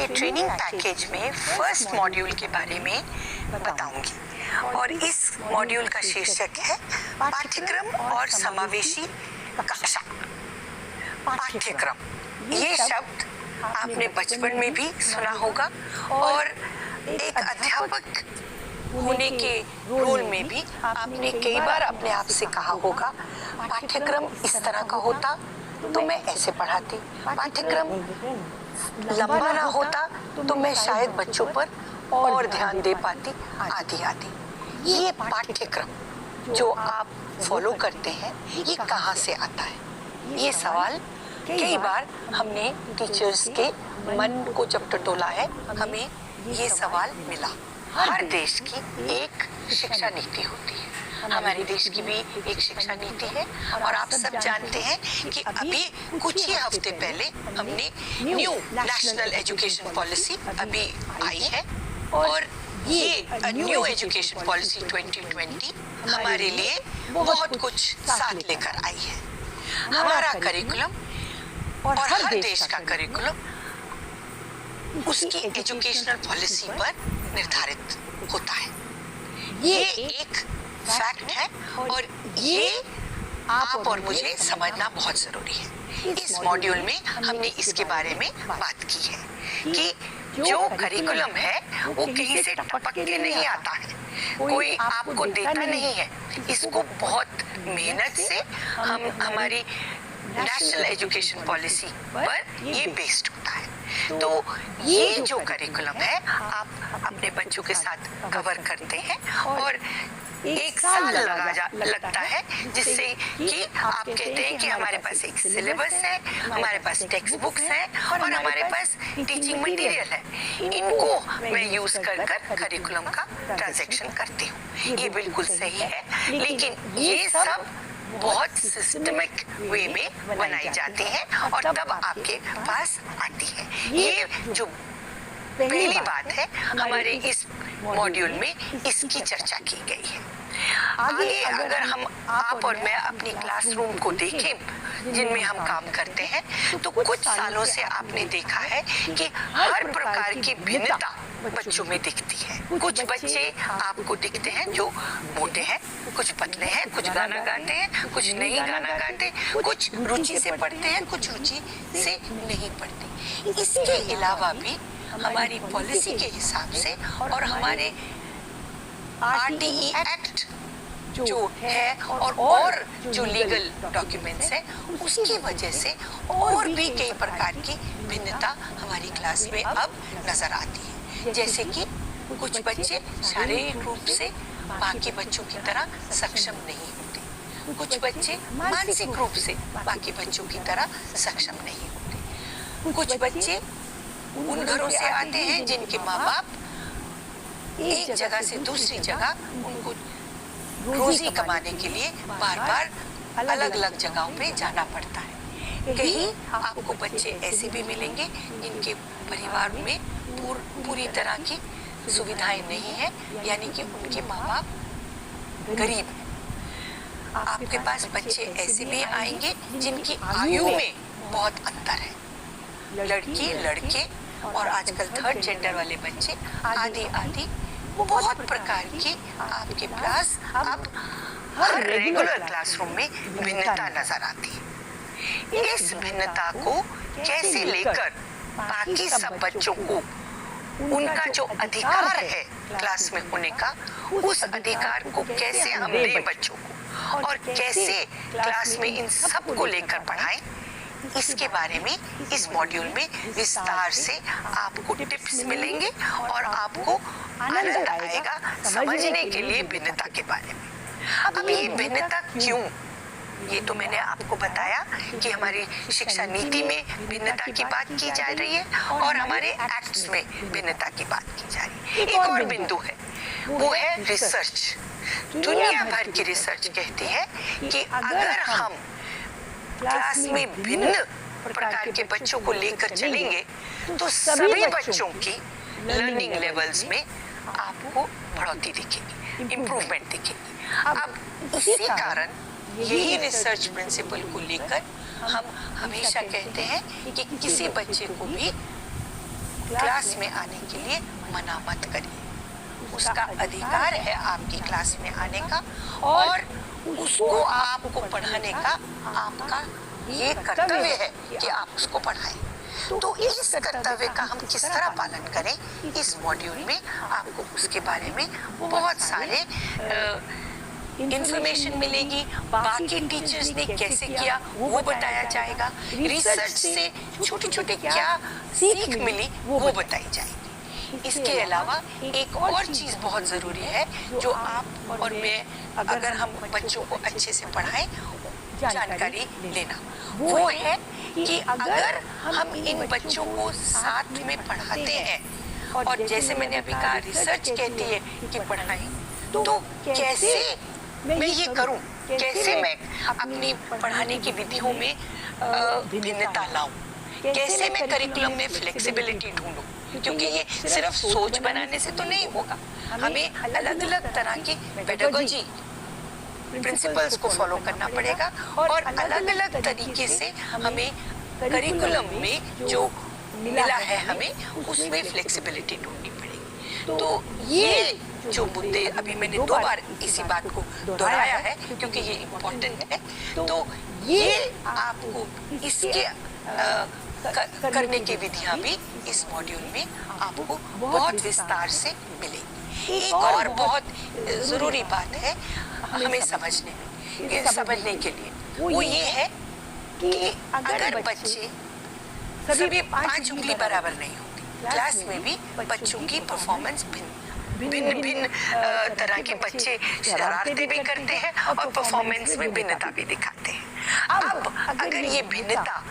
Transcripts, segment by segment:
के training package में first module के बारे में बताऊंगी और इस मॉड्यूल का शीर्षक है पाठ्यक्रम और समावेशी कक्षा। पाठ्यक्रम, ये शब्द आपने बचपन में भी सुना होगा और एक अध्यापक होने के रोल में भी आपने कई बार अपने आप से कहा होगा, पाठ्यक्रम इस तरह का होता तो मैं ऐसे पढ़ाती, पाठ्यक्रम लंबा ना होता तो मैं शायद बच्चों पर और ध्यान दे पाती, आदि आदि। ये पाठ्यक्रम जो आप फॉलो करते हैं, ये कहाँ से आता है? ये सवाल कई बार हमने टीचर्स के मन को जब टटोला है, हमें ये सवाल मिला। हर देश की एक शिक्षा नीति होती है, हमारे देश की भी एक शिक्षा नीति है और आप सब जानते हैं कि अभी कुछ ही हफ्ते पहले हमने न्यू नेशनल एजुकेशन पॉलिसी अभी आई है और ये न्यू एजुकेशन पॉलिसी 2020 हमारे लिए बहुत कुछ साथ लेकर आई है। हमारा करिकुलम और हर देश का करिकुलम उसकी एजुकेशनल पॉलिसी पर निर्धारित होता है। ये एक फैक्ट है और ये आप और मुझे समझना बहुत जरूरी है। इस मॉड्यूल में हमने इसके बारे में बात की है कि जो करिकुलम है वो कहीं से टपक के नहीं आता है, कोई आपको देता नहीं है। इसको बहुत मेहनत से हम हमारी नेशनल एजुकेशन पॉलिसी पर ये बेस्ड होता है। तो ये जो करिकुलम है आप अपने बच्चों के साथ कवर करते हैं और एक साल लगता है, जिससे कि आप कहते हैं कि हमारे पास एक सिलेबस है, हमारे पास टेक्स्ट बुक्स हैं और हमारे पास टीचिंग मटेरियल है। इनको मैं यूज कर करिकुलम का ट्रांजैक्शन करती हूँ। ये बिल्कुल सही है, लेकिन ये सब बहुत सिस्टमिक वे में बनाई जाती है और तब आपके पास आती है। ये जो पहली बात है हमारे इस मॉड्यूल में इसकी चर्चा की गई है। आगे अगर हम आप और मैं अपनी क्लासरूम को देखें जिनमें हम काम करते हैं, तो कुछ सालों से आपने देखा है कि हर प्रकार की भिन्नता बच्चों में दिखती है। कुछ बच्चे आपको दिखते हैं जो मोटे हैं, कुछ पतले हैं, कुछ गाना गाते हैं, कुछ नहीं गाना गाते, कुछ रुचि से पढ़ते हैं, कुछ रुचि से नहीं पढ़ते। इसके अलावा भी हमारी पॉलिसी के हिसाब से और हमारे RTE एक्ट जो है और जो लीगल डॉक्यूमेंट्स है उसकी वजह से और भी कई प्रकार की भिन्नता हमारी क्लास में अब नजर आती है। जैसे कि कुछ बच्चे शारीरिक रूप से बाकी बच्चों की तरह सक्षम नहीं होते, कुछ बच्चे मानसिक रूप से बाकी बच्चों की तरह सक्षम नहीं होते, कुछ बच्चे उन घरों से आते हैं जिनके माँ बाप एक जगह से दूसरी जगह उनको रोजी कमाने के लिए बार बार अलग अलग जगहों पे जाना पड़ता है। कहीं आपको बच्चे ऐसे भी मिलेंगे जिनके परिवार में पूरी तरह की सुविधाएं नहीं है, यानी कि उनके माँ बाप गरीब हैं। आपके पास बच्चे ऐसे भी आएंगे जिनकी आयु में बहुत अंतर है, लड़की लड़के और आजकल थर्ड जेंडर वाले बच्चे आदि आदि बहुत प्रकार की आपके पास अब हर रेगुलर क्लासरूम में भिन्नता नजर आती है। इस भिन्नता को कैसे लेकर बाकी सब बच्चों को उनका जो अधिकार है क्लास में होने का, उस अधिकार को कैसे हम दें बच्चों को और कैसे क्लास में इन सब को लेकर पढ़ाएं, इसके बारे में इस मॉड्यूल में विस्तार से आपको टिप्स मिलेंगे और आपको आनंद आएगा समझने के लिए भिन्नता के बारे में। अब ये भिन्नता क्यों, ये तो मैंने आपको बताया कि हमारी शिक्षा नीति में भिन्नता की बात की जा रही है और हमारे एक्ट्स में भिन्नता की बात की जा रही है। एक और बिंदु है, वो है रिसर्च। दुनिया भर की रिसर्च कहती है कि अगर हम क्लास में भिन्न प्रकार के बच्चों को लेकर चलेंगे तो सभी बच्चों की लर्निंग लेवल्स में आपको बढ़ोतरी दिखेगी, इम्प्रूवमेंट दिखेगी। अब इसी कारण यही रिसर्च प्रिंसिपल को लेकर हम हमेशा कहते हैं कि किसी बच्चे को भी क्लास में आने के लिए मना मत करिए। उसका अधिकार है आपकी क्लास में आने का, और उसको आपको पढ़ाने का आपका ये कर्तव्य है कि आप उसको पढ़ाएं। तो इस कर्तव्य का हम किस तरह पालन करें, इस मॉड्यूल में आपको उसके बारे में बहुत सारे इंफॉर्मेशन मिलेगी। बाकी टीचर्स ने कैसे किया वो बताया जाएगा। रिसर्च से छोटे छोटे क्या सीख मिली वो बताई जाएगी। इसके अलावा एक और चीज बहुत जरूरी है जो आप और मैं, अगर हम बच्चों को अच्छे से पढ़ाएं, जानकारी लेना, वो है कि अगर हम इन बच्चों को साथ में पढ़ाते हैं, और जैसे मैंने अभी कहा रिसर्च कहती है कि पढ़ाएं, तो कैसे मैं ये करूं, कैसे मैं अपनी पढ़ाने की विधियों में भिन्नता लाऊं, कैसे मैं करिकुलम में फ्लेक्सिबिलिटी ढूंढूं, क्योंकि ये सिर्फ सोच बनाने से तो नहीं होगा। हमें अलग अलग तरह की पेडागोजी प्रिंसिपल्स को फॉलो करना पड़ेगा, और अलग अलग तरीके से हमें करिकुलम में जो मिला है हमें उसमें फ्लेक्सिबिलिटी ढूंढनी पड़ेगी। तो ये जो मुद्दे अभी मैंने 2 बार इसी बात को दोहराया है क्योंकि ये इम्पोर्टेंट है। तो ये आपको इसके करने की विधियां भी इस मॉड्यूल में आपको बहुत विस्तार से मिलेगी। एक और बहुत जरूरी बात है हमें समझने के लिए, वो ये है कि अगर बच्चे सभी 5 उंगली बराबर नहीं होती, क्लास में भी बच्चों की परफॉर्मेंस भिन्न तरह के बच्चे शरारतें भी करते हैं और परफॉर्मेंस में भिन्नता भी दिखाते हैं। अब अगर ये भिन्नता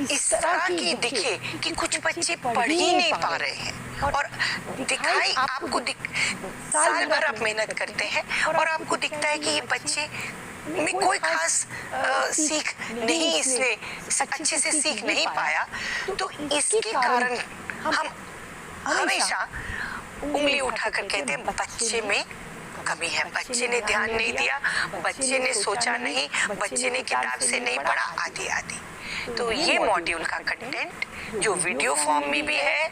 इस तरह की दिखे कि कुछ बच्चे पढ़ ही नहीं पा रहे हैं, और दिखाई आपको साल भर आप मेहनत करते हैं और आपको दिखता है कि ये बच्चे में कोई खास सीख नहीं, इसलिए अच्छे से सीख नहीं पाया, तो इसके कारण हम हमेशा उंगली उठाकर कहते हैं बच्चे में कमी है, बच्चे ने ध्यान नहीं दिया, बच्चे ने सोचा नहीं, बच्चे ने किताब से नहीं पढ़ा, आदि आदि। तो ये मॉड्यूल का कंटेंट जो वीडियो फॉर्म में भी है,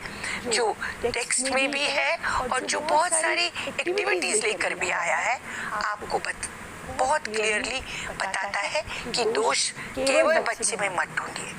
जो टेक्स्ट में भी है, और जो बहुत सारी एक्टिविटीज लेकर भी आया है, आपको बहुत क्लियरली बताता है कि दोष केवल बच्चे में मत ढूंढिए।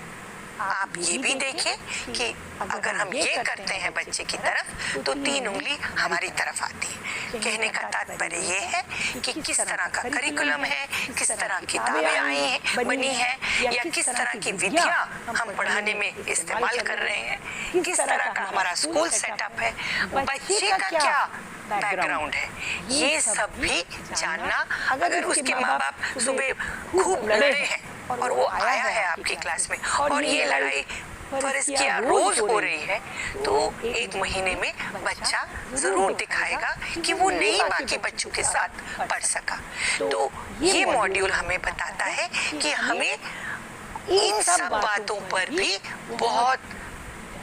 आप ये भी देखें कि अगर हम ये करते हैं बच्चे की तरफ तो 3 उंगली हमारी तरफ आती है। कहने का तात्पर्य ये है कि किस तरह का करिकुलम है, किस तरह किताबें आई हैं, बनी हैं, या किस तरह की विधियां हम पढ़ाने में इस्तेमाल कर रहे हैं, किस तरह का हमारा स्कूल सेटअप है, बच्चे का क्या बैकग्राउंड है, ये सब भी जानना। अगर उसके माँ बाप सुबह खूब लड़े हैं और वो आया है आपकी क्लास में और ये लड़ाई फर्ज किया रोज हो रही है, तो 1 महीने में बच्चा जरूर दिखाएगा कि वो नहीं बाकी बच्चों के साथ पढ़ सका। तो ये मॉड्यूल हमें बताता है कि हमें इन सब बातों पर भी बहुत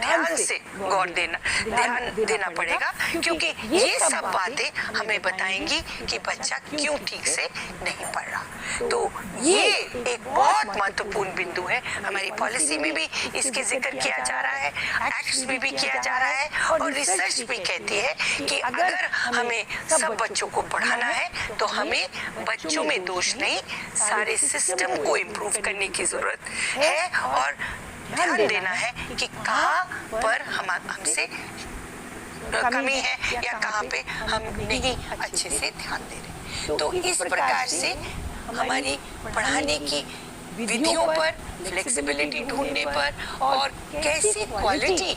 ध्यान से ध्यान देना पड़ेगा, क्योंकि ये सब बातें हमें बताएंगी कि बच्चा क्यों ठीक से नहीं पढ़ रहा। तो ये एक बहुत महत्वपूर्ण बिंदु है। हमारी पॉलिसी में भी इसके जिक्र किया जा रहा है, एक्ट्स में भी किया जा रहा है, और रिसर्च भी कहती है कि अगर हमें सब बच्चों को पढ़ाना है तो हमें बच्चों में दोष नहीं, सारे सिस्टम को इम्प्रूव करने की जरूरत है, और ध्यान देना है कि कहाँ पर हमसे कमी है या कहाँ पे हम नहीं अच्छे से ध्यान दे रहे। तो इस प्रकार से हमारी पढ़ाने की विधियों पर, फ्लेक्सिबिलिटी ढूंढने पर, और कैसी क्वालिटी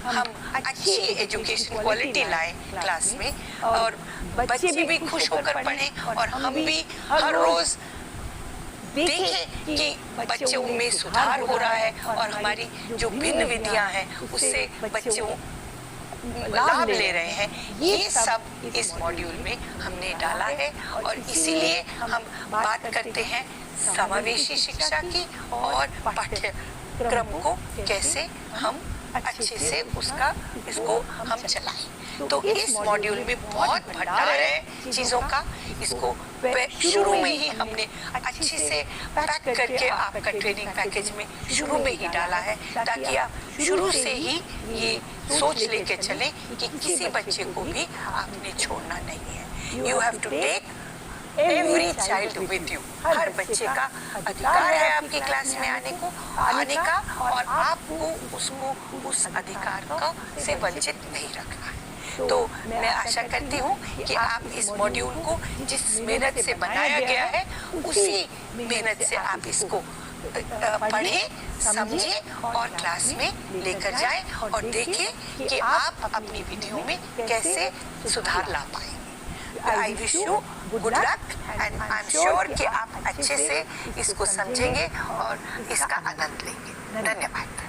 हम अच्छी एजुकेशन क्वालिटी लाए क्लास में, और बच्चे भी खुश होकर पढ़ें और हम भी हर रोज देखें कि बच्चों में सुधार हो रहा है, और हमारी जो भिन्न विधियां हैं उससे बच्चों लाभ ले रहे हैं। ये सब इस मॉड्यूल में हमने डाला है, और इसीलिए हम बात करते हैं समावेशी शिक्षा की, और पाठ्यक्रम को कैसे हम अच्छे से इसको हम चलाएं। तो इस मॉड्यूल में बहुत भंडार है चीजों का। इसको शुरू में ही हमने अच्छे से पैक करके आपका ट्रेनिंग पैकेज में शुरू में ही डाला है, ताकि आप शुरू से ही ये सोच लेके चलें कि किसी बच्चे को भी आपने छोड़ना नहीं है। You have to take every child with you. हर बच्चे का अधिकार है आपकी क्लास में आने का, और आपको उसको उस अधिकार का से वंचित नहीं रखना है। तो मैं आशा करती हूँ कि आप इस मॉड्यूल को जिस मेहनत से बनाया गया है उसी मेहनत से आप इसको पढ़ें, समझें और क्लास में लेकर जाएं और देखें कि आप अपनी विधियों में कैसे सुधार ला पाएंगे। I wish you good luck and I am sure कि आप अच्छे से इसको समझेंगे और इसका आनंद लेंगे। धन्यवाद।